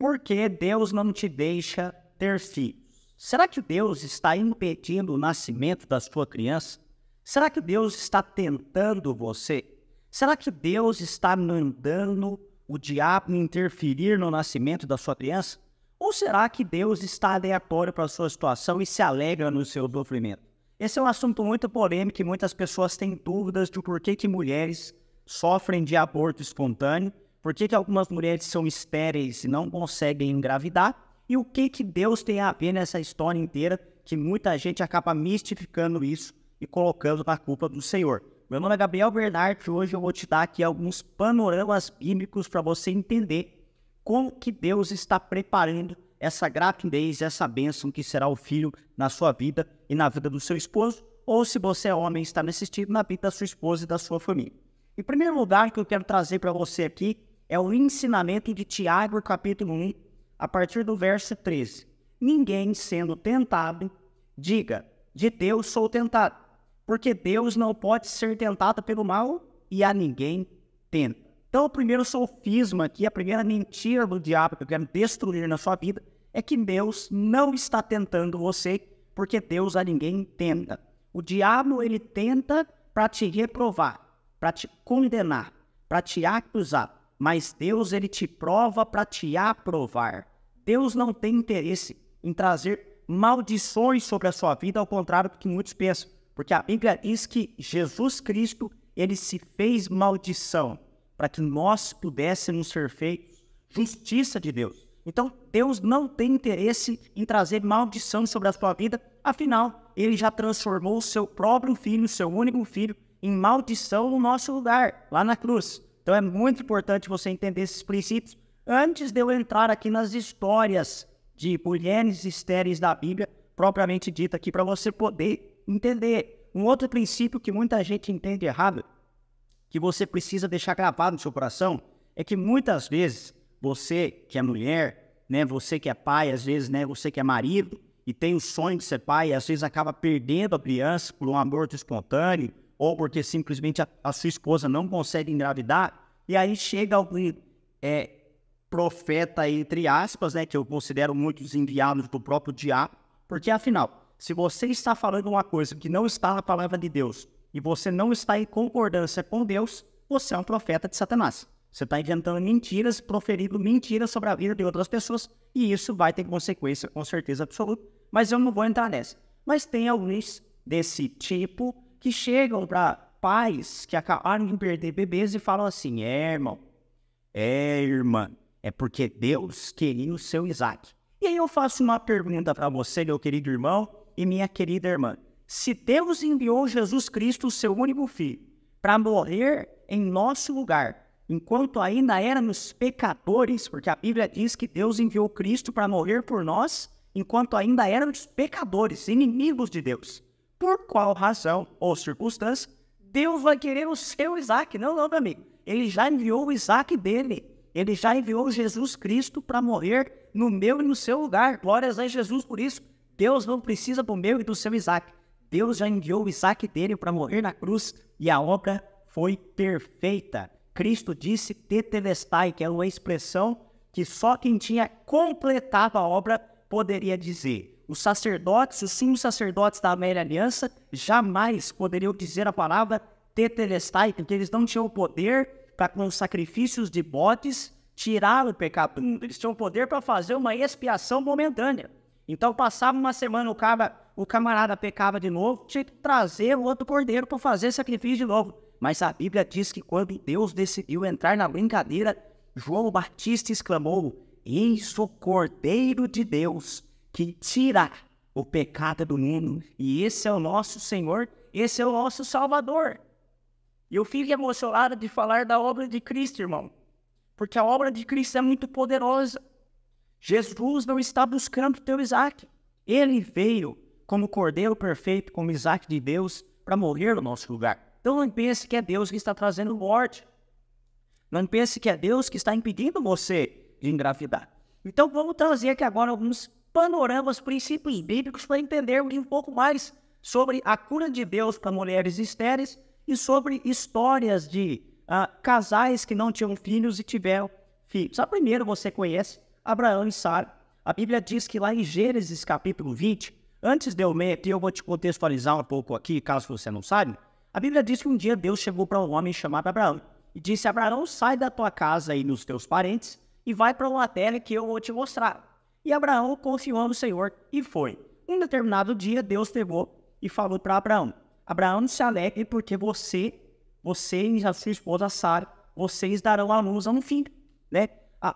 Por que Deus não te deixa ter filhos? Será que Deus está impedindo o nascimento da sua criança? Será que Deus está tentando você? Será que Deus está mandando o diabo interferir no nascimento da sua criança? Ou será que Deus está aleatório para a sua situação e se alegra no seu sofrimento? Esse é um assunto muito polêmico e muitas pessoas têm dúvidas de por que mulheres sofrem de aborto espontâneo, por que algumas mulheres são estéreis e não conseguem engravidar, e o que Deus tem a ver nessa história inteira, que muita gente acaba mistificando isso e colocando na culpa do Senhor. Meu nome é Gabriel Bernard e hoje eu vou te dar aqui alguns panoramas bíblicos para você entender como que Deus está preparando essa gravidez, essa bênção que será o filho na sua vida e na vida do seu esposo, ou se você é homem, está assistindo na vida da sua esposa e da sua família. Em primeiro lugar, que eu quero trazer para você aqui é o ensinamento de Tiago, capítulo 1, a partir do verso 13. Ninguém sendo tentado, diga, de Deus sou tentado, porque Deus não pode ser tentado pelo mal e a ninguém tenta. Então, o primeiro sofisma aqui, a primeira mentira do diabo que eu quero destruir na sua vida, é que Deus não está tentando você, porque Deus a ninguém tenta. O diabo, ele tenta para te reprovar, para te condenar, para te acusar. Mas Deus, ele te prova para te aprovar. Deus não tem interesse em trazer maldições sobre a sua vida, ao contrário do que muitos pensam. Porque a Bíblia diz que Jesus Cristo, ele se fez maldição para que nós pudéssemos ser feitos justiça de Deus. Então, Deus não tem interesse em trazer maldição sobre a sua vida, afinal, ele já transformou o seu próprio filho, o seu único filho, em maldição no nosso lugar, lá na cruz. Então, é muito importante você entender esses princípios antes de eu entrar aqui nas histórias de mulheres estéreis da Bíblia, propriamente dita aqui, para você poder entender. Um outro princípio que muita gente entende errado, que você precisa deixar gravado no seu coração, é que muitas vezes você que é mulher, né, você que é pai, às vezes, né, você que é marido e tem o sonho de ser pai, e às vezes acaba perdendo a criança por um aborto espontâneo ou porque simplesmente a sua esposa não consegue engravidar, e aí chega algum profeta, entre aspas, né, que eu considero muitos enviados do próprio diabo, porque afinal, se você está falando uma coisa que não está na palavra de Deus, e você não está em concordância com Deus, você é um profeta de Satanás. Você está inventando mentiras, proferindo mentiras sobre a vida de outras pessoas, e isso vai ter consequência, com certeza absoluta, mas eu não vou entrar nessa. Mas tem alguns desse tipo que chegam para pais que acabaram de perder bebês e falam assim, irmão, irmã, é porque Deus queria o seu Isaac. E aí eu faço uma pergunta para você, meu querido irmão e minha querida irmã. Se Deus enviou Jesus Cristo, o seu único filho, para morrer em nosso lugar, enquanto ainda éramos pecadores, porque a Bíblia diz que Deus enviou Cristo para morrer por nós, enquanto ainda éramos pecadores, inimigos de Deus. Por qual razão ou circunstância, Deus vai querer o seu Isaac? Não, meu amigo. Ele já enviou o Isaac dele. Ele já enviou Jesus Cristo para morrer no meu e no seu lugar. Glórias a Jesus por isso. Deus não precisa do meu e do seu Isaac. Deus já enviou o Isaac dele para morrer na cruz e a obra foi perfeita. Cristo disse tetelestai, que é uma expressão que só quem tinha completado a obra poderia dizer. Os sacerdotes, os sumos sacerdotes da velha aliança, jamais poderiam dizer a palavra tetelestai, porque eles não tinham o poder para, com os sacrifícios de bodes, tirar o pecado. Eles tinham poder para fazer uma expiação momentânea. Então, passava uma semana, o camarada pecava de novo, tinha que trazer o outro cordeiro para fazer sacrifício de novo. Mas a Bíblia diz que quando Deus decidiu entrar na brincadeira, João Batista exclamou, eis o Cordeiro de Deus que tira o pecado do mundo. E esse é o nosso Senhor, esse é o nosso Salvador. E eu fico emocionado de falar da obra de Cristo, irmão, porque a obra de Cristo é muito poderosa. Jesus não está buscando o teu Isaac. Ele veio como Cordeiro perfeito, como Isaac de Deus, para morrer no nosso lugar. Então não pense que é Deus que está trazendo morte. Não pense que é Deus que está impedindo você de engravidar. Então vamos trazer aqui agora alguns panoramas, princípios bíblicos para entendermos um pouco mais sobre a cura de Deus para mulheres estéreis e sobre histórias de casais que não tinham filhos e tiveram filhos. A primeira você conhece, Abraão e Sara. A Bíblia diz que lá em Gênesis capítulo 20, antes de eu ler aqui, eu vou te contextualizar um pouco aqui, caso você não saiba. A Bíblia diz que um dia Deus chegou para um homem chamado Abraão e disse: Abraão, sai da tua casa e dos teus parentes e vai para uma terra que eu vou te mostrar. E Abraão confiou no Senhor e foi. Um determinado dia, Deus pegou e falou para Abraão: Abraão, se alegre porque você e a sua esposa Sara, vocês darão à luz a um filho, né?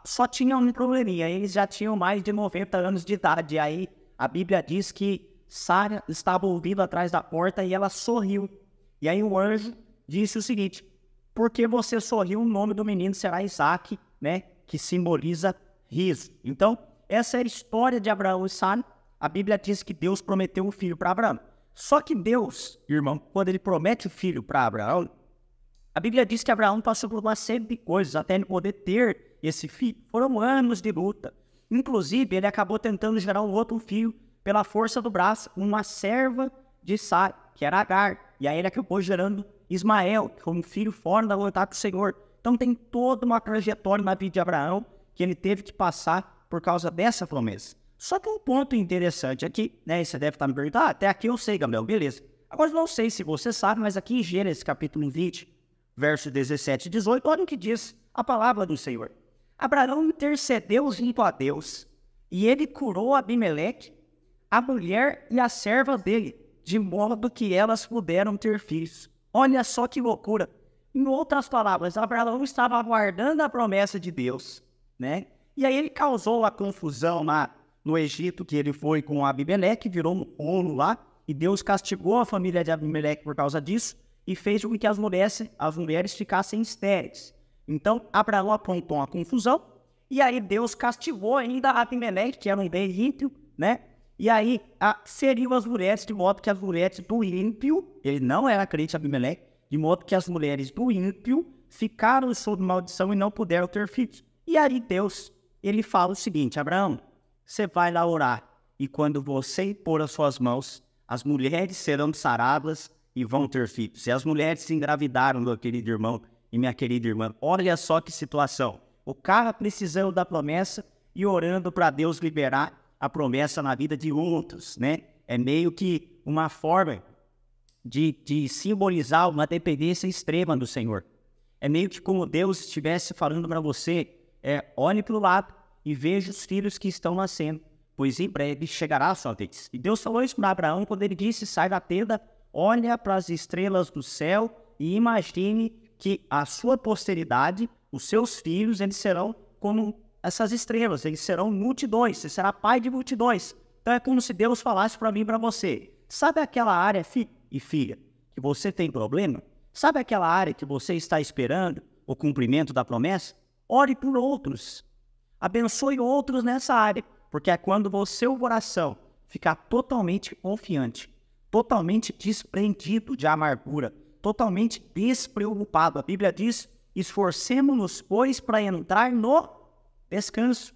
Só tinha um probleminha, eles já tinham mais de 90 anos de idade. Aí a Bíblia diz que Sara estava ouvindo atrás da porta e ela sorriu. E aí o anjo disse o seguinte: porque você sorriu, o nome do menino será Isaque, né? Que simboliza riso. Então, essa é a história de Abraão e Sara. A Bíblia diz que Deus prometeu um filho para Abraão. Só que Deus, irmão, quando ele promete o filho para Abraão, a Bíblia diz que Abraão passou por uma série de coisas até ele poder ter esse filho. Foram anos de luta. Inclusive, ele acabou tentando gerar um outro filho pela força do braço, uma serva de Sara, que era Agar. E aí ele acabou gerando Ismael, que foi um filho fora da vontade do Senhor. Então tem toda uma trajetória na vida de Abraão que ele teve que passar por causa dessa promessa. Só que um ponto interessante aqui, né? Você deve estar me perguntando: até aqui eu sei, Gabriel, beleza. Agora não sei se você sabe, mas aqui em Gênesis capítulo 20, versos 17 e 18, olha o que diz a palavra do Senhor. Abraão intercedeu junto a Deus, e ele curou Abimeleque, a mulher e a serva dele, de modo que elas puderam ter filhos. Olha só que loucura. Em outras palavras, Abraão estava aguardando a promessa de Deus, né? E aí ele causou a confusão lá no Egito, que ele foi com Abimeleque, virou um rolo lá, e Deus castigou a família de Abimeleque por causa disso, e fez com que as mulheres ficassem estéreis. Então, Abraão aprontou uma confusão, e aí Deus castigou ainda Abimeleque, que era um bem ímpio, né? E aí seriam as mulheres, de modo que as mulheres do ímpio, ele não era crente Abimeleque, de modo que as mulheres do ímpio ficaram sob maldição e não puderam ter filhos. E aí Deus, ele fala o seguinte: Abraão, você vai lá orar, e quando você impor as suas mãos, as mulheres serão saradas e vão ter filhos. E as mulheres se engravidaram, meu querido irmão e minha querida irmã. Olha só que situação. O cara precisando da promessa e orando para Deus liberar a promessa na vida de outros, né? É meio que uma forma de simbolizar uma dependência extrema do Senhor. É meio que como Deus estivesse falando para você: olhe para o lado e veja os filhos que estão nascendo, pois em breve chegará a sua vez. E Deus falou isso para Abraão quando ele disse: sai da tenda, olha para as estrelas do céu e imagine que a sua posteridade, os seus filhos, eles serão como essas estrelas, eles serão multidões, você será pai de multidões. Então é como se Deus falasse para mim e para você: sabe aquela área, filho e filha, que você tem problema? Sabe aquela área que você está esperando o cumprimento da promessa? Ore por outros, abençoe outros nessa área, porque é quando o seu coração ficar totalmente confiante, totalmente desprendido de amargura, totalmente despreocupado. A Bíblia diz: esforcemo-nos, pois, para entrar no descanso.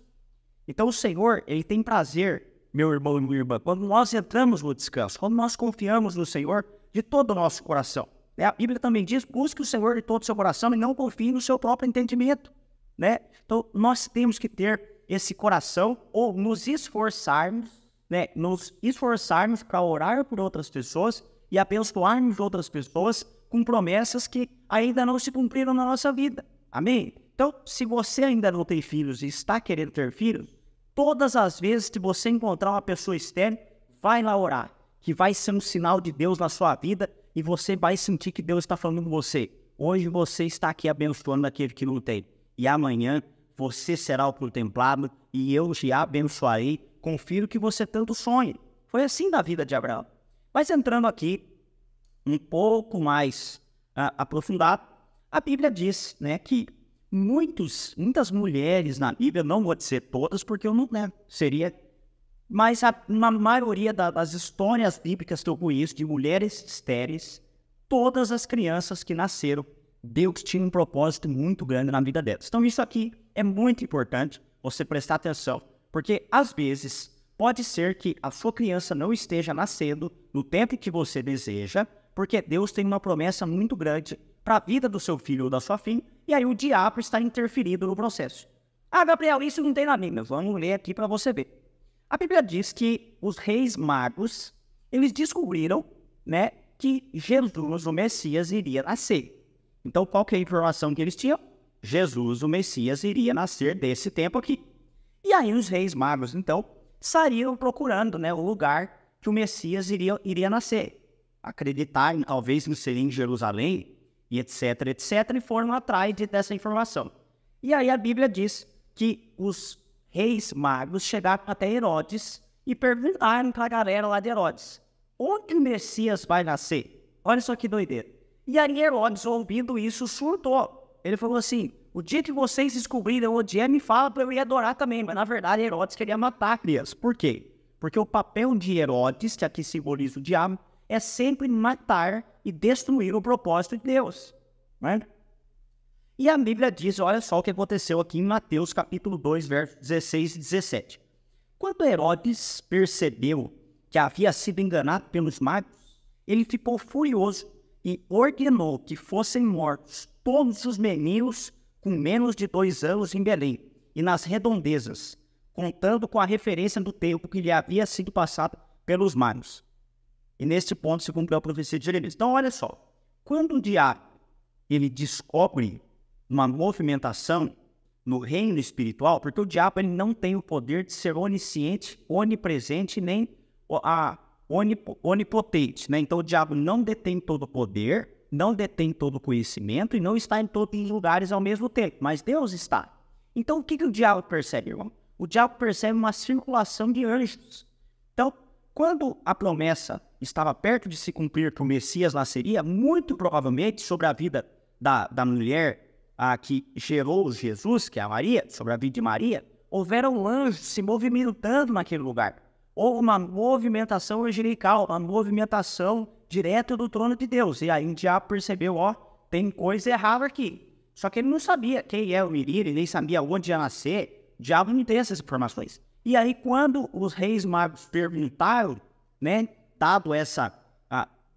Então o Senhor, ele tem prazer, meu irmão e minha irmã, quando nós entramos no descanso, quando nós confiamos no Senhor de todo o nosso coração. A Bíblia também diz: busque o Senhor de todo o seu coração e não confie no seu próprio entendimento, né? Então nós temos que ter esse coração, ou nos esforçarmos, né? Nos esforçarmos para orar por outras pessoas e abençoarmos outras pessoas com promessas que ainda não se cumpriram na nossa vida. Amém? Então, se você ainda não tem filhos e está querendo ter filhos, todas as vezes que você encontrar uma pessoa estéril, vai lá orar, que vai ser um sinal de Deus na sua vida e você vai sentir que Deus está falando com você. Hoje você está aqui abençoando aquele que não tem, e amanhã você será o contemplado e eu te abençoarei com o filho que você tanto sonha. Foi assim na vida de Abraão. Mas entrando aqui um pouco mais aprofundado, a Bíblia diz, né, que muitas mulheres na Bíblia, não vou dizer todas porque eu não lembro, mas na maioria das histórias bíblicas que eu conheço de mulheres estéreis, todas as crianças que nasceram, Deus tinha um propósito muito grande na vida delas. Então isso aqui é muito importante você prestar atenção, porque às vezes pode ser que a sua criança não esteja nascendo no tempo que você deseja, porque Deus tem uma promessa muito grande para a vida do seu filho ou da sua filha, e aí o diabo está interferindo no processo. Ah, Gabriel, isso não tem na Bíblia. Vamos ler aqui para você ver. A Bíblia diz que os reis magos, eles descobriram, né, que Jesus, o Messias, iria nascer. Então, qual que é a informação que eles tinham? Jesus, o Messias, iria nascer desse tempo aqui. E aí os reis magos, então, saíram procurando, né, o lugar que o Messias iria nascer. Acreditaram, talvez, que seria em Jerusalém, e etc, etc, e foram atrás dessa informação. E aí a Bíblia diz que os reis magos chegaram até Herodes e perguntaram para a galera lá de Herodes: onde o Messias vai nascer? Olha só que doideira. E aí Herodes, ouvindo isso, surtou. Ele falou assim: o dia que vocês descobrirem onde é, me fala para eu ir adorar também. Mas na verdade Herodes queria matar a criança. Por quê? Porque o papel de Herodes, que aqui simboliza o diabo, é sempre matar e destruir o propósito de Deus, né? E a Bíblia diz, olha só o que aconteceu aqui em Mateus capítulo 2, versos 16 e 17. Quando Herodes percebeu que havia sido enganado pelos magos, ele ficou furioso e ordenou que fossem mortos todos os meninos com menos de 2 anos em Belém e nas redondezas, contando com a referência do tempo que lhe havia sido passado pelos magos. E neste ponto se cumpriu a profecia de Jeremias. Então, olha só, quando o diabo ele descobre uma movimentação no reino espiritual, porque o diabo ele não tem o poder de ser onisciente, onipresente, nem onipotente, né? Então o diabo não detém todo o poder, não detém todo o conhecimento e não está em todos os lugares ao mesmo tempo, mas Deus está. Então o que o diabo percebe, irmão? O diabo percebe uma circulação de anjos. Então, quando a promessa estava perto de se cumprir que o Messias nasceria, muito provavelmente sobre a vida da mulher que gerou Jesus, que é a Maria, sobre a vida de Maria, houveram anjos se movimentando naquele lugar. Houve uma movimentação angelical, uma movimentação direta do trono de Deus. E aí o diabo percebeu, ó, tem coisa errada aqui. Só que ele não sabia quem é o menino, ele nem sabia onde ia nascer. O diabo não tem essas informações. E aí quando os reis magos perguntaram, né, dado essa,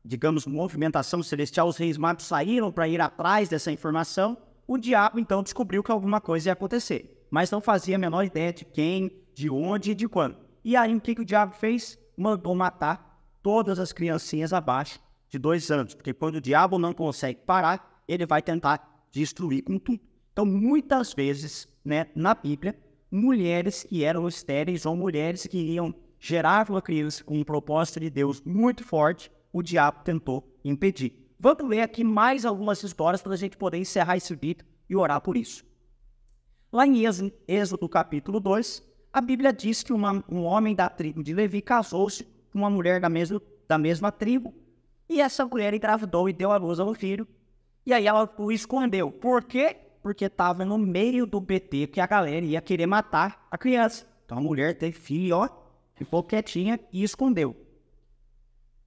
digamos, movimentação celestial, os reis magos saíram para ir atrás dessa informação. O diabo, então, descobriu que alguma coisa ia acontecer, mas não fazia a menor ideia de quem, de onde e de quando. E aí, o que o diabo fez? Mandou matar todas as criancinhas abaixo de 2 anos, porque quando o diabo não consegue parar, ele vai tentar destruir com tudo. Então, muitas vezes, né, na Bíblia, mulheres que eram estéreis ou mulheres que iriam gerar uma criança com um propósito de Deus muito forte, o diabo tentou impedir. Vamos ler aqui mais algumas histórias para a gente poder encerrar esse vídeo e orar por isso. Lá em Êxodo capítulo 2, a Bíblia diz que um homem da tribo de Levi casou-se com uma mulher da mesma tribo, e essa mulher engravidou e deu à luz a um filho, e aí ela o escondeu. Por quê? Porque estava no meio do BT que a galera ia querer matar a criança. Então a mulher teve filho, ó, ficou quietinha e escondeu.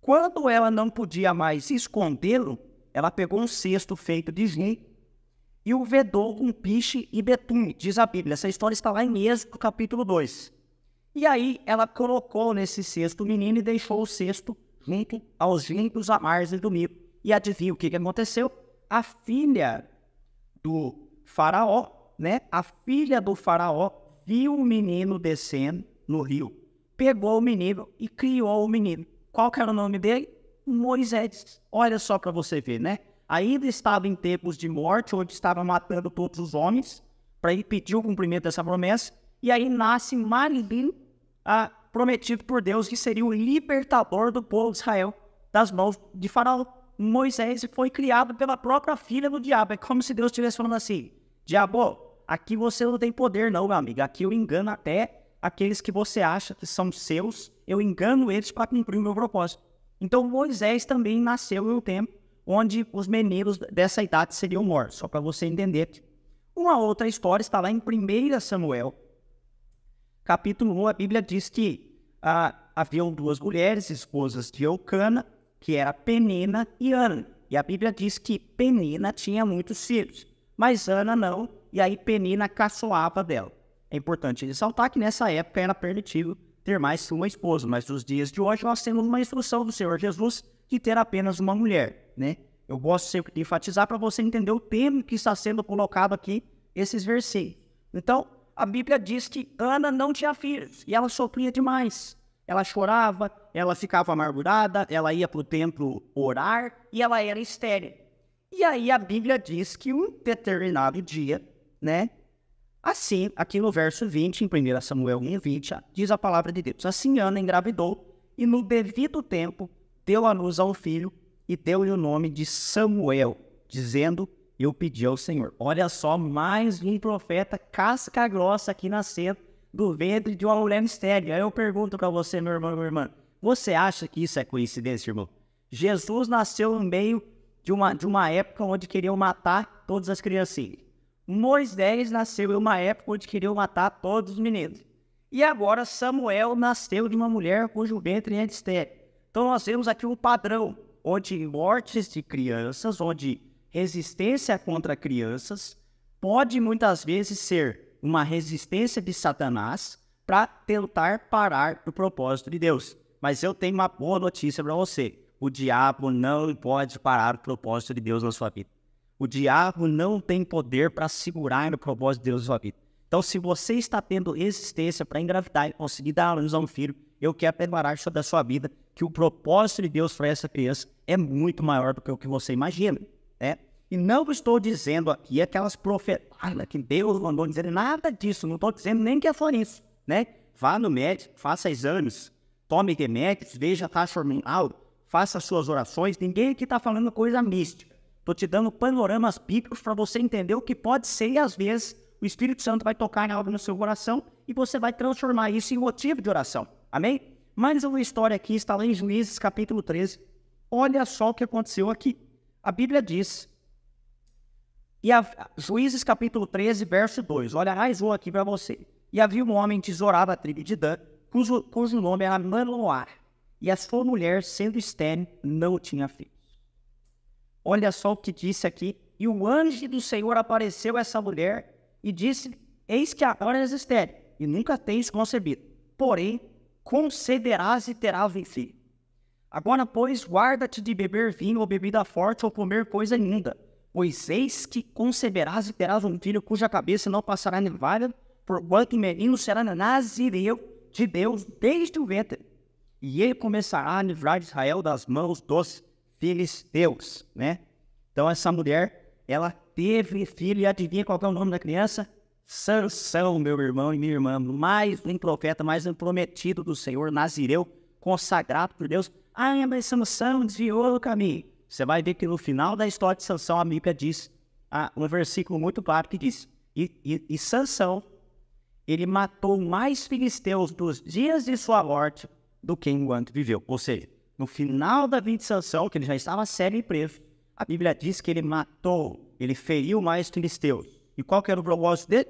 Quando ela não podia mais escondê-lo, ela pegou um cesto feito de linho e o vedou com piche e betume, diz a Bíblia. Essa história está lá em Êxodo capítulo 2. E aí ela colocou nesse cesto o menino e deixou o cesto junto aos limpos à margem do rio. E adivinha o que aconteceu? A filha do faraó, né? A filha do faraó viu o menino descendo no rio, pegou o menino e criou o menino. Qual que era o nome dele? Moisés. Olha só para você ver, né? Ainda estava em tempos de morte, onde estava matando todos os homens, para impedir o cumprimento dessa promessa. E aí nasce Marim, prometido por Deus, que seria o libertador do povo de Israel das mãos de Faraó. Moisés foi criado pela própria filha do diabo. É como se Deus estivesse falando assim: diabo, aqui você não tem poder não, meu amigo. Aqui eu engano até aqueles que você acha que são seus, eu engano eles para cumprir o meu propósito. Então Moisés também nasceu em um tempo onde os meninos dessa idade seriam mortos, só para você entender. Uma outra história está lá em 1 Samuel, capítulo 1, a Bíblia diz que haviam 2 mulheres, esposas de Eucana, que era Penina e Ana. E a Bíblia diz que Penina tinha muitos filhos, mas Ana não, e aí Penina caçoava dela. É importante ressaltar que nessa época era permitido ter mais que uma esposa, mas nos dias de hoje nós temos uma instrução do Senhor Jesus de ter apenas uma mulher, né? Eu gosto sempre de enfatizar para você entender o tema que está sendo colocado aqui, esses versículos. Então, a Bíblia diz que Ana não tinha filhos e ela sofria demais. Ela chorava, ela ficava amargurada, ela ia para o templo orar e ela era estéril. E aí a Bíblia diz que um determinado dia, né? Assim, aqui no verso 20, em 1 Samuel 1:20, diz a palavra de Deus. Assim Ana engravidou e no devido tempo deu à luz a um filho e deu-lhe o nome de Samuel, dizendo: eu pedi ao Senhor. Olha só, mais um profeta casca grossa aqui nascendo do ventre de uma mulher estéril. Aí eu pergunto para você, meu irmão, minha irmã, você acha que isso é coincidência, irmão? Jesus nasceu no meio de uma época onde queriam matar todas as criancinhas. Moisés nasceu em uma época onde queriam matar todos os meninos. E agora Samuel nasceu de uma mulher cujo ventre é estéril. Então nós temos aqui um padrão, onde mortes de crianças, onde resistência contra crianças pode muitas vezes ser uma resistência de Satanás para tentar parar o propósito de Deus. Mas eu tenho uma boa notícia para você. O diabo não pode parar o propósito de Deus na sua vida. O diabo não tem poder para segurar o propósito de Deus na sua vida. Então, se você está tendo resistência para engravidar e conseguir dar a luz a um filho, eu quero declarar sobre a sua vida que o propósito de Deus para essa criança é muito maior do que o que você imagina, né? E não estou dizendo aqui aquelas profetadas que Deus mandou dizer, nada disso, não estou dizendo nem que é só isso, né? Vá no médico, faça exames, tome remédios, veja a taxa hormonal, faça suas orações, ninguém aqui está falando coisa mística. Estou te dando panoramas bíblicos para você entender o que pode ser e às vezes o Espírito Santo vai tocar em algo no seu coração e você vai transformar isso em motivo de oração, amém? Mais uma história aqui, está lá em Juízes capítulo 13, olha só o que aconteceu aqui. A Bíblia diz, Juízes capítulo 13, verso 2, olha mais um aqui para você. E havia um homem de Zorá, da tribo de Dan, cujo nome era Manoá, e a sua mulher, sendo estéril, não tinha filhos. Olha só o que disse aqui. E o anjo do Senhor apareceu a essa mulher e disse: eis que agora és estéril, e nunca tens concebido. Porém, concederás e terás um filho. Agora, pois, guarda-te de beber vinho ou bebida forte ou comer coisa imunda, pois eis que conceberás e terás um filho cuja cabeça não passará navalha, porquanto o menino será nazireu de Deus desde o ventre. E ele começará a livrar Israel das mãos dos filisteus, né? Então essa mulher, ela teve filho, e adivinha qual é o nome da criança? Sansão, meu irmão e minha irmã, mais um profeta, mais um prometido do Senhor, nazireu, consagrado por Deus. Ah, mas Sansão desviou do caminho. Você vai ver que no final da história de Sansão, a Bíblia diz, um versículo muito claro que diz, e Sansão, ele matou mais filisteus dos dias de sua morte do que enquanto viveu. Ou seja, no final da vida de Sansão, que ele já estava sério e preso, a Bíblia diz que ele matou, ele feriu mais filisteus. E qual que era o propósito dele?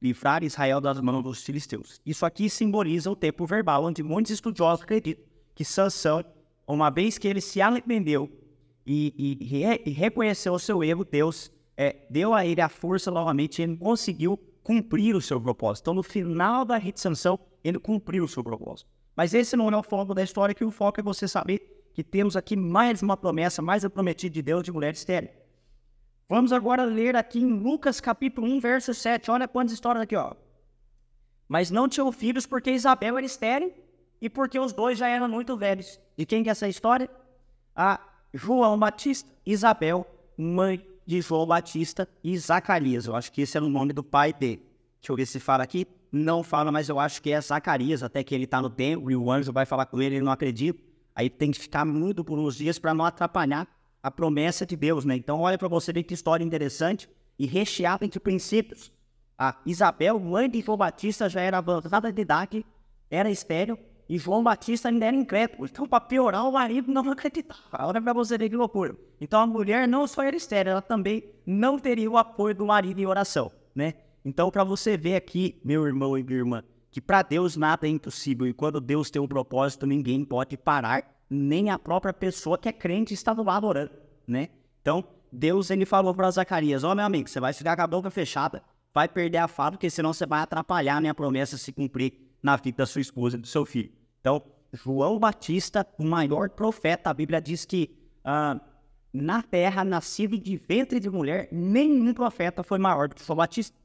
Livrar Israel das mãos dos filisteus. Isso aqui simboliza o tempo verbal, onde muitos estudiosos acreditam que Sansão, uma vez que ele se arrependeu e reconheceu o seu erro, Deus deu a ele a força novamente e ele conseguiu cumprir o seu propósito. Então, no final da vida de Sansão, ele cumpriu o seu propósito. Mas esse não é o foco da história, que o foco é você saber que temos aqui mais uma promessa, mais a prometida de Deus de mulher estéril. Vamos agora ler aqui em Lucas capítulo 1, verso 7. Olha quantas histórias aqui, ó. Mas não tinham filhos porque Isabel era estéril e porque os dois já eram muito velhos. De quem que é essa história? A João Batista, Isabel, mãe de João Batista e Zacarias. Eu acho que esse era o nome do pai dele. Deixa eu ver se fala aqui. Não fala, mas eu acho que é Zacarias, até que ele está no templo e o anjo vai falar com ele, ele não acredita. Aí tem que ficar mudo por uns dias para não atrapalhar a promessa de Deus, né? Então olha para você ver que história interessante e recheada de princípios. A Isabel, mãe de João Batista, já era avançada de idade, era estéril, e João Batista ainda era incrédulo. Então, para piorar, o marido não acreditava. Olha para você ver que loucura. Então a mulher não só era estéril, ela também não teria o apoio do marido em oração, né? Então, para você ver aqui, meu irmão e minha irmã, que para Deus nada é impossível. E quando Deus tem um propósito, ninguém pode parar, nem a própria pessoa que é crente está do lado orando, né? Então, Deus, ele falou para Zacarias: ó, meu amigo, você vai ficar com a boca fechada, vai perder a fala, porque senão você vai atrapalhar a minha promessa se cumprir na vida da sua esposa e do seu filho. Então, João Batista, o maior profeta, a Bíblia diz que na terra, nascido de ventre de mulher, nenhum profeta foi maior do que João Batista.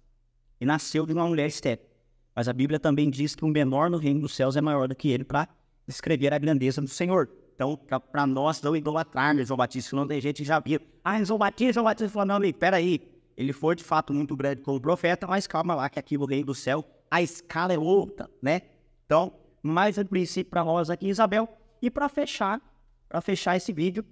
e nasceu de uma mulher estéril. Mas a Bíblia também diz que o menor no reino dos céus é maior do que ele, para descrever a grandeza do Senhor. Então, para nós não idolatrarmos João Batista, que não tem gente que já viu. João Batista falou, não, amigo, peraí. Ele foi de fato muito grande como profeta, mas calma lá, que aqui no reino do céu a escala é outra, né? Então, mais um princípio para nós aqui, Isabel. E para fechar esse vídeo,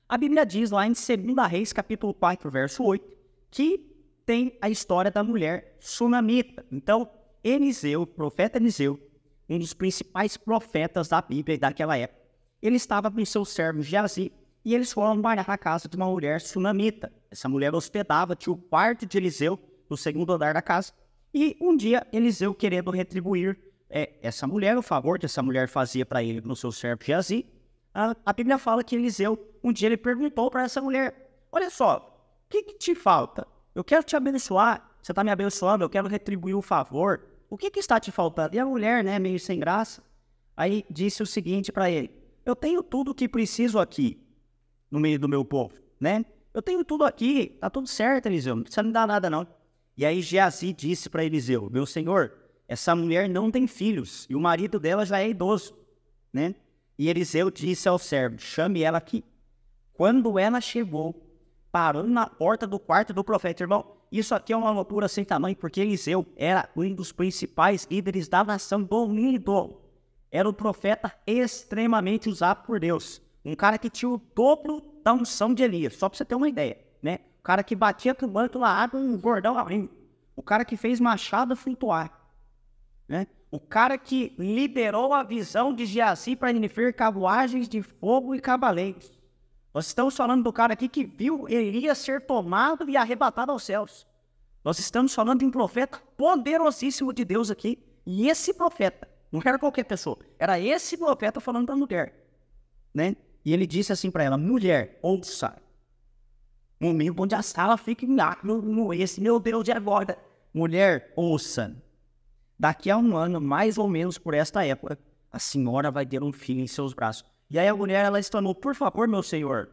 a Bíblia diz lá em 2 Reis, capítulo 4, verso 8, que tem a história da mulher sunamita. Então, Eliseu, o profeta Eliseu, um dos principais profetas da Bíblia daquela época, ele estava com seu servo Geazi, e eles foram morar na casa de uma mulher sunamita. Essa mulher hospedava, tinha o quarto de Eliseu, no segundo andar da casa, e um dia Eliseu, querendo retribuir essa mulher, o favor que essa mulher fazia para ele no seu servo Geazi, a Bíblia fala que Eliseu, um dia ele perguntou para essa mulher, olha só, o que te falta? Eu quero te abençoar, você está me abençoando, eu quero retribuir o favor, o que está te faltando? E a mulher, né, meio sem graça, aí disse o seguinte para ele, eu tenho tudo o que preciso aqui, no meio do meu povo, né? Eu tenho tudo aqui, tá tudo certo, Eliseu, não precisa me dar nada, não. E aí Geazi disse para Eliseu, meu senhor, essa mulher não tem filhos, e o marido dela já é idoso, né? E Eliseu disse ao servo, chame ela aqui. Quando ela chegou, parou na porta do quarto do profeta, irmão, isso aqui é uma loucura sem tamanho, porque Eliseu era um dos principais líderes da nação do mundo. Era um profeta extremamente usado por Deus. Um cara que tinha o dobro da unção de Elias, só para você ter uma ideia, né? O cara que batia com o manto na água, um bordão abrindo. O cara que fez machado flutuar, né? O cara que liderou a visão de Geazi para inferir carruagens de fogo e cavaleiros. Nós estamos falando do cara aqui que viu Elias ser tomado e arrebatado aos céus. Nós estamos falando de um profeta poderosíssimo de Deus aqui. E esse profeta, não era qualquer pessoa, era esse profeta falando para a mulher, né? E ele disse assim para ela, mulher, ouça. No meio onde a sala fica no esse, meu Deus, de agora. Mulher, ouça. Daqui a um ano, mais ou menos por esta época, a senhora vai ter um filho em seus braços. E aí a mulher, ela exclamou, por favor, meu senhor.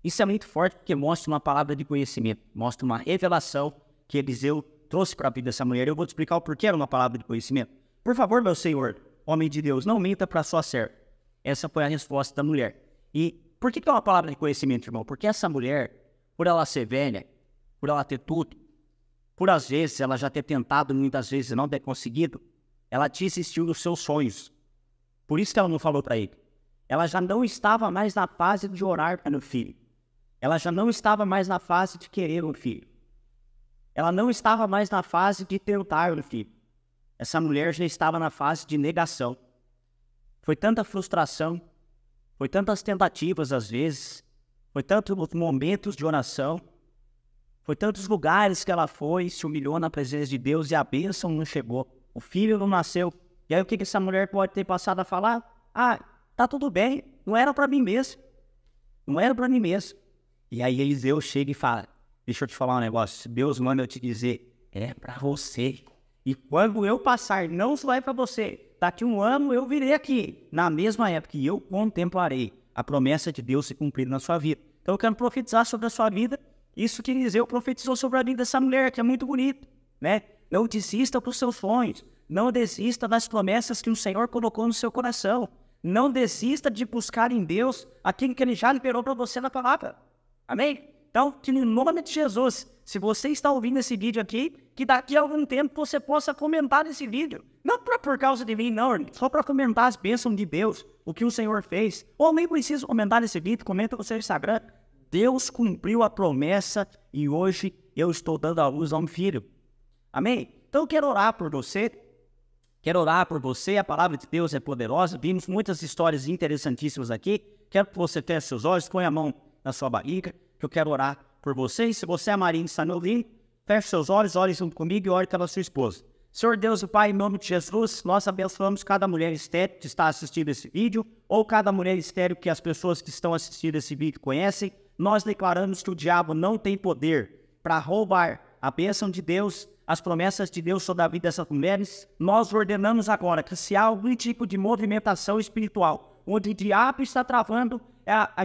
Isso é muito forte porque mostra uma palavra de conhecimento, mostra uma revelação que Eliseu trouxe para a vida dessa mulher. Eu vou te explicar o porquê era uma palavra de conhecimento. Por favor, meu senhor, homem de Deus, não minta para sua serva. Essa foi a resposta da mulher. E por que é uma palavra de conhecimento, irmão? Porque essa mulher, por ela ser velha, por ela ter tudo, por às vezes ela já ter tentado, muitas vezes não ter conseguido, ela desistiu dos seus sonhos. Por isso que ela não falou para ele. Ela já não estava mais na fase de orar para o filho. Ela já não estava mais na fase de querer um filho. Ela não estava mais na fase de tentar um filho. Essa mulher já estava na fase de negação. Foi tanta frustração, foi tantas tentativas às vezes, foi tantos momentos de oração, foi tantos lugares que ela foi, se humilhou na presença de Deus e a bênção não chegou. O filho não nasceu. E aí o que essa mulher pode ter passado a falar? Tá tudo bem, não era para mim mesmo. Não era para mim mesmo. E aí Eliseu chega e fala, deixa eu te falar um negócio, Deus manda eu te dizer, é para você. E quando eu passar, não só é para você. Daqui um ano eu virei aqui, na mesma época, e eu contemplarei a promessa de Deus se cumprir na sua vida. Então eu quero profetizar sobre a sua vida, isso que Eliseu profetizou sobre a vida dessa mulher, que é muito bonito, né? Não desista dos seus sonhos, não desista das promessas que o Senhor colocou no seu coração. Não desista de buscar em Deus aquilo que Ele já liberou para você na palavra. Amém? Então, que no nome de Jesus, se você está ouvindo esse vídeo aqui, que daqui a algum tempo você possa comentar esse vídeo. Não por causa de mim, não, só para comentar as bênçãos de Deus, o que o Senhor fez. Ou nem precisa comentar esse vídeo, comenta no seu Instagram. Deus cumpriu a promessa e hoje eu estou dando à luz a um filho. Amém? Então eu quero orar por você. Quero orar por você, a palavra de Deus é poderosa. Vimos muitas histórias interessantíssimas aqui. Quero que você feche seus olhos, põe a mão na sua barriga, que eu quero orar por você. E se você é marido e está me ouvindo, feche seus olhos, ore junto comigo e ore pela sua esposa. Senhor Deus e Pai, em nome de Jesus, nós abençoamos cada mulher estéril que está assistindo esse vídeo, ou cada mulher estéril que as pessoas que estão assistindo esse vídeo conhecem. Nós declaramos que o diabo não tem poder para roubar a bênção de Deus, as promessas de Deus sobre a vida dessas mulheres. Nós ordenamos agora que se há algum tipo de movimentação espiritual, onde o diabo está travando a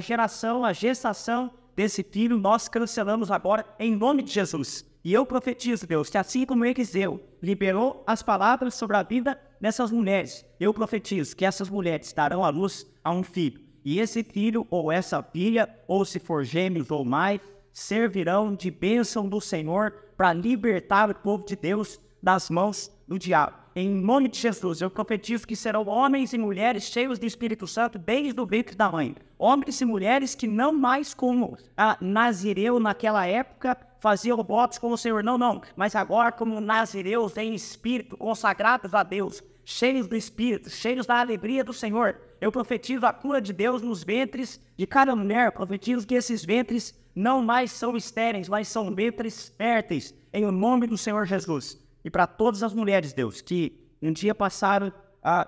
gestação desse filho nós cancelamos agora em nome de Jesus. E eu profetizo, Deus, que assim como Eliseu liberou as palavras sobre a vida dessas mulheres, eu profetizo que essas mulheres darão à luz a um filho. E esse filho ou essa filha, ou se for gêmeos ou mais, servirão de bênção do Senhor para libertar o povo de Deus das mãos do diabo. Em nome de Jesus, eu profetizo que serão homens e mulheres cheios do Espírito Santo desde o ventre da mãe. Homens e mulheres que não mais como a Nazireu naquela época faziam votos com o Senhor. Não. Mas agora como nazireus em espírito, consagrados a Deus, cheios do Espírito, cheios da alegria do Senhor. Eu profetizo a cura de Deus nos ventres de cada mulher. Profetizo que esses ventres não mais são estéreis, mas são ventres férteis. Em nome do Senhor Jesus. E para todas as mulheres, Deus, que um dia passaram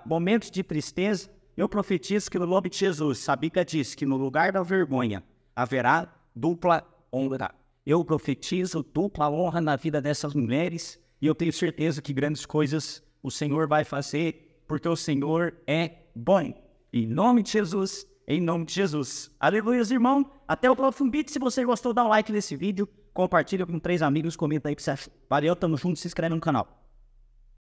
momentos de tristeza, eu profetizo que no nome de Jesus, a Bíblia diz que no lugar da vergonha haverá dupla honra. Eu profetizo dupla honra na vida dessas mulheres e eu tenho certeza que grandes coisas o Senhor vai fazer, porque o Senhor é bom. Em nome de Jesus, em nome de Jesus. Aleluia, irmão. Até o próximo vídeo. Se você gostou, dá um like nesse vídeo. Compartilha com 3 amigos, comenta aí pra você. Valeu, tamo junto, se inscreve no canal.